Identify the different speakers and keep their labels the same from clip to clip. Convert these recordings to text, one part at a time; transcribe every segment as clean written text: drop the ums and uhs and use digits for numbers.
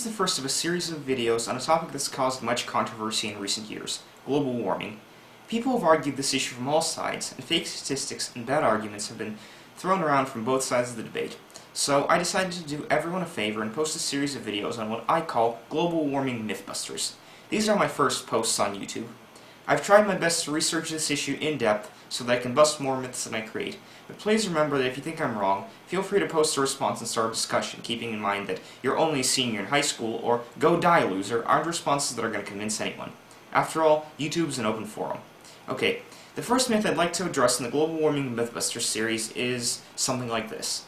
Speaker 1: This is the first of a series of videos on a topic that's caused much controversy in recent years, global warming. People have argued this issue from all sides, and fake statistics and bad arguments have been thrown around from both sides of the debate. So I decided to do everyone a favor and post a series of videos on what I call global warming Mythbusters. These are my first posts on YouTube. I've tried my best to research this issue in depth so that I can bust more myths than I create, but please remember that if you think I'm wrong, feel free to post a response and start a discussion, keeping in mind that you're only a senior in high school or go die loser aren't responses that are going to convince anyone. After all, YouTube's an open forum. Okay, the first myth I'd like to address in the Global Warming Mythbusters series is something like this.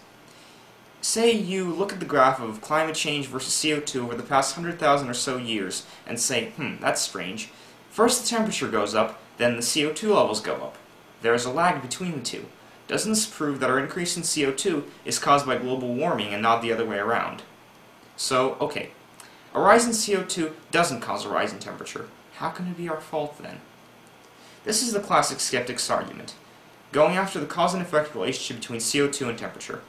Speaker 1: Say you look at the graph of climate change versus CO2 over the past 100,000 or so years and say, that's strange. First the temperature goes up, then the CO2 levels go up. There is a lag between the two. Doesn't this prove that our increase in CO2 is caused by global warming and not the other way around? So, okay, a rise in CO2 doesn't cause a rise in temperature. How can it be our fault then? This is the classic skeptic's argument, going after the cause and effect relationship between CO2 and temperature.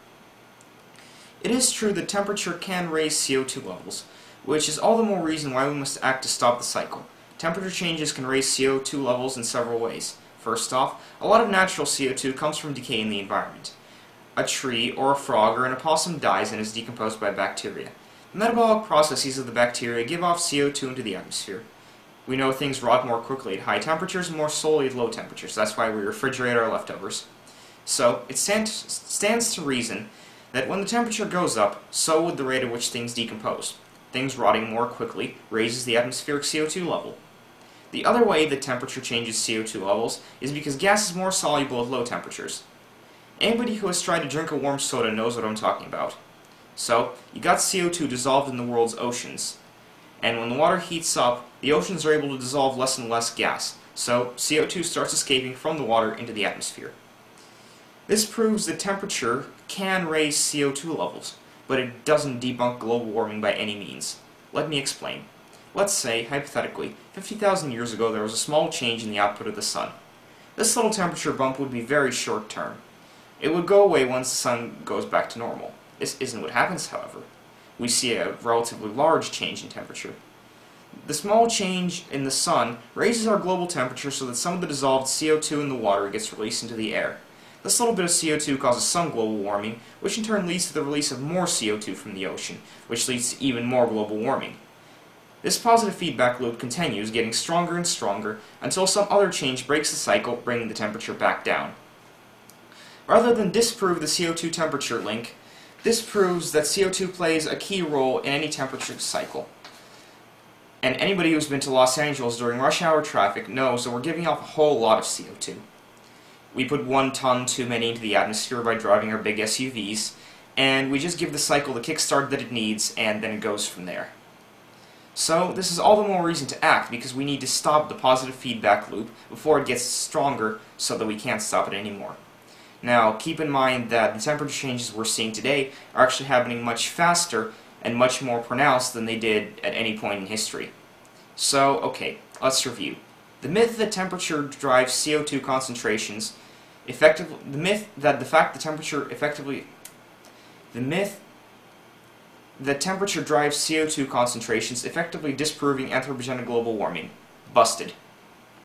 Speaker 1: It is true that temperature can raise CO2 levels, which is all the more reason why we must act to stop the cycle. Temperature changes can raise CO2 levels in several ways. First off, a lot of natural CO2 comes from decay in the environment. A tree, or a frog, or an opossum dies and is decomposed by bacteria. The metabolic processes of the bacteria give off CO2 into the atmosphere. We know things rot more quickly at high temperatures and more slowly at low temperatures. That's why we refrigerate our leftovers. So, it stands to reason that when the temperature goes up, so would the rate at which things decompose. Things rotting more quickly raises the atmospheric CO2 level. The other way that temperature changes CO2 levels is because gas is more soluble at low temperatures. Anybody who has tried to drink a warm soda knows what I'm talking about. So, you got CO2 dissolved in the world's oceans. And when the water heats up, the oceans are able to dissolve less and less gas, so CO2 starts escaping from the water into the atmosphere. This proves that temperature can raise CO2 levels, but it doesn't debunk global warming by any means. Let me explain. Let's say, hypothetically, 50,000 years ago there was a small change in the output of the sun. This little temperature bump would be very short term. It would go away once the sun goes back to normal. This isn't what happens, however. We see a relatively large change in temperature. The small change in the sun raises our global temperature so that some of the dissolved CO2 in the water gets released into the air. This little bit of CO2 causes some global warming, which in turn leads to the release of more CO2 from the ocean, which leads to even more global warming. This positive feedback loop continues, getting stronger and stronger, until some other change breaks the cycle, bringing the temperature back down. Rather than disprove the CO2 temperature link, this proves that CO2 plays a key role in any temperature cycle. And anybody who's been to Los Angeles during rush hour traffic knows that we're giving off a whole lot of CO2. We put 1 ton too many into the atmosphere by driving our big SUVs, and we just give the cycle the kickstart that it needs, and then it goes from there. So, this is all the more reason to act, because we need to stop the positive feedback loop before it gets stronger so that we can't stop it anymore. Now, keep in mind that the temperature changes we're seeing today are actually happening much faster and much more pronounced than they did at any point in history. So, okay, let's review. The myth that temperature drives CO2 concentrations the myth that temperature drives CO2 concentrations effectively disproving anthropogenic global warming. Busted.